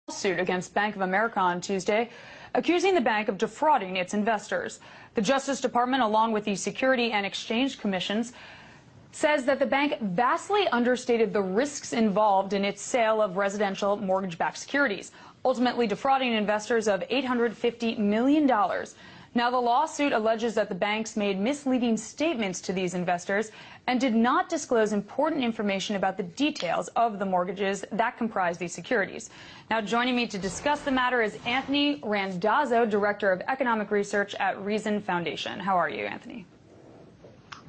Lawsuit against Bank of America on Tuesday, accusing the bank of defrauding its investors. The Justice Department, along with the Security and Exchange Commissions, says that the bank vastly understated the risks involved in its sale of residential mortgage-backed securities, ultimately defrauding investors of $850 million. Now, the lawsuit alleges that the banks made misleading statements to these investors and did not disclose important information about the details of the mortgages that comprise these securities. Now, joining me to discuss the matter is Anthony Randazzo, Director of Economic Research at Reason Foundation. How are you, Anthony?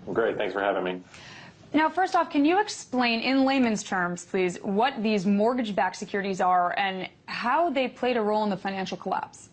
Well, great. Thanks for having me. Now, first off, can you explain in layman's terms, please, what these mortgage-backed securities are and how they played a role in the financial collapse?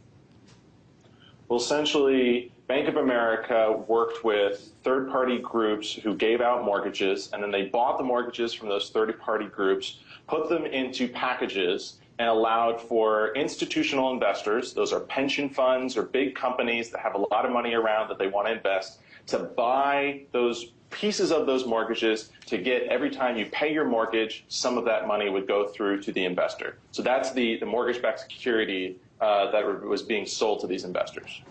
Well, essentially, Bank of America worked with third-party groups who gave out mortgages, and then they bought the mortgages from those third-party groups, put them into packages, and allowed for institutional investors, those are pension funds or big companies that have a lot of money around that they want to invest, to buy those pieces of those mortgages to get every time you pay your mortgage, some of that money would go through to the investor. So that's the mortgage-backed security that was being sold to these investors.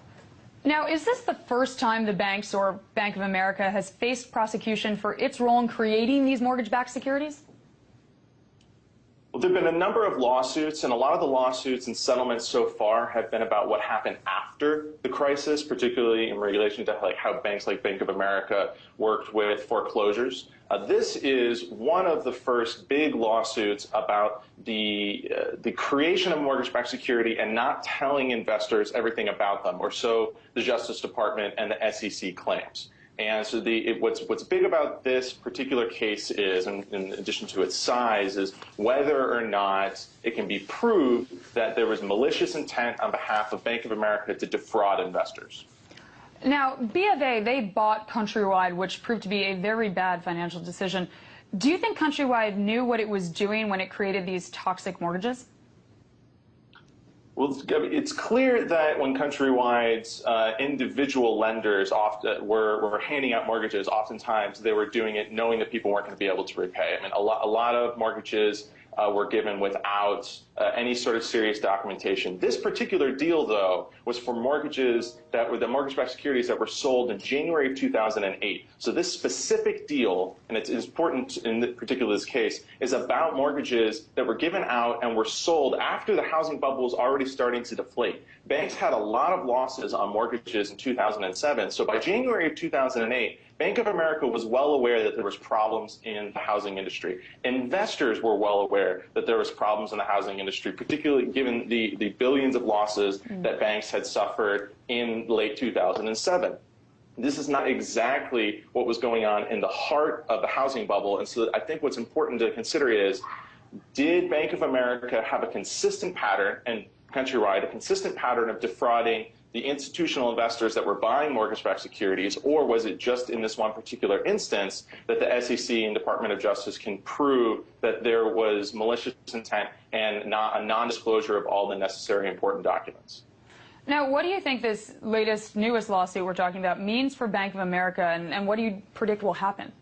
Now, is this the first time the banks or Bank of America has faced prosecution for its role in creating these mortgage-backed securities? Well, there have been a number of lawsuits, and a lot of the lawsuits and settlements so far have been about what happened after the crisis, particularly in relation to how banks like Bank of America worked with foreclosures. This is one of the first big lawsuits about the creation of mortgage-backed security and not telling investors everything about them, or so the Justice Department and the SEC claims. And so what's big about this particular case is, in addition to its size, is whether or not it can be proved that there was malicious intent on behalf of Bank of America to defraud investors. Now, B of A, they bought Countrywide, which proved to be a very bad financial decision. Do you think Countrywide knew what it was doing when it created these toxic mortgages? Well, it's clear that when Countrywide's individual lenders often were handing out mortgages, oftentimes they were doing it knowing that people weren't going to be able to repay. I mean, a lot of mortgages were given without any sort of serious documentation. This particular deal, though, was for mortgages that were the mortgage-backed securities that were sold in January of 2008. So this specific deal, and it's important in this case, is about mortgages that were given out and were sold after the housing bubble was already starting to deflate. Banks had a lot of losses on mortgages in 2007. So by January of 2008, Bank of America was well aware that there was problems in the housing industry. Investors were well aware that there was problems in the housing industry, particularly given the billions of losses that banks had suffered in late 2007. This is not exactly what was going on in the heart of the housing bubble. And so I think what's important to consider is, did Bank of America have a consistent pattern, and Countrywide, a consistent pattern of defrauding the institutional investors that were buying mortgage-backed securities, or was it just in this one particular instance that the SEC and Department of Justice can prove that there was malicious intent and not a non-disclosure of all the necessary important documents? Now, what do you think this newest lawsuit we're talking about means for Bank of America, and what do you predict will happen?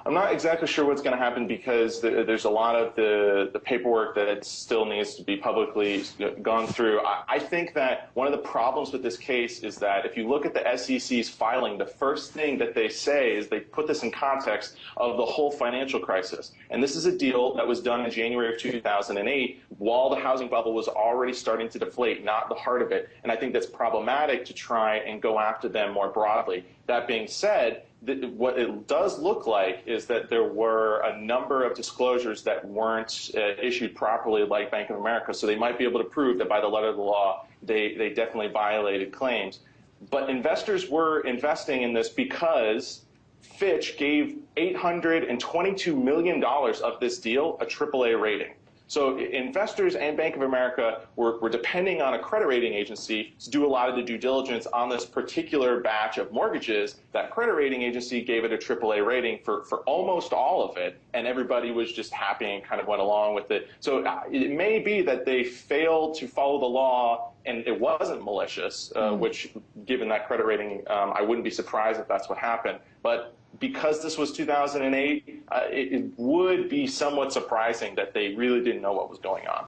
I'm not exactly sure what's going to happen because there's a lot of the paperwork that still needs to be publicly gone through. I think that one of the problems with this case is that if you look at the SEC's filing, the first thing that they say is they put this in context of the whole financial crisis. And this is a deal that was done in January of 2008 while the housing bubble was already starting to deflate, not the heart of it. And I think that's problematic to try and go after them more broadly. That being said, what it does look like is that there were a number of disclosures that weren't issued properly, like Bank of America, so they might be able to prove that by the letter of the law, they definitely violated claims. But investors were investing in this because Fitch gave $822 million of this deal a AAA rating. So investors and Bank of America were depending on a credit rating agency to do a lot of the due diligence on this particular batch of mortgages. That credit rating agency gave it a AAA rating for almost all of it, and everybody was just happy and kind of went along with it. So it may be that they failed to follow the law and it wasn't malicious, which, given that credit rating, I wouldn't be surprised if that's what happened. But because this was 2008, it would be somewhat surprising that they really didn't know what was going on.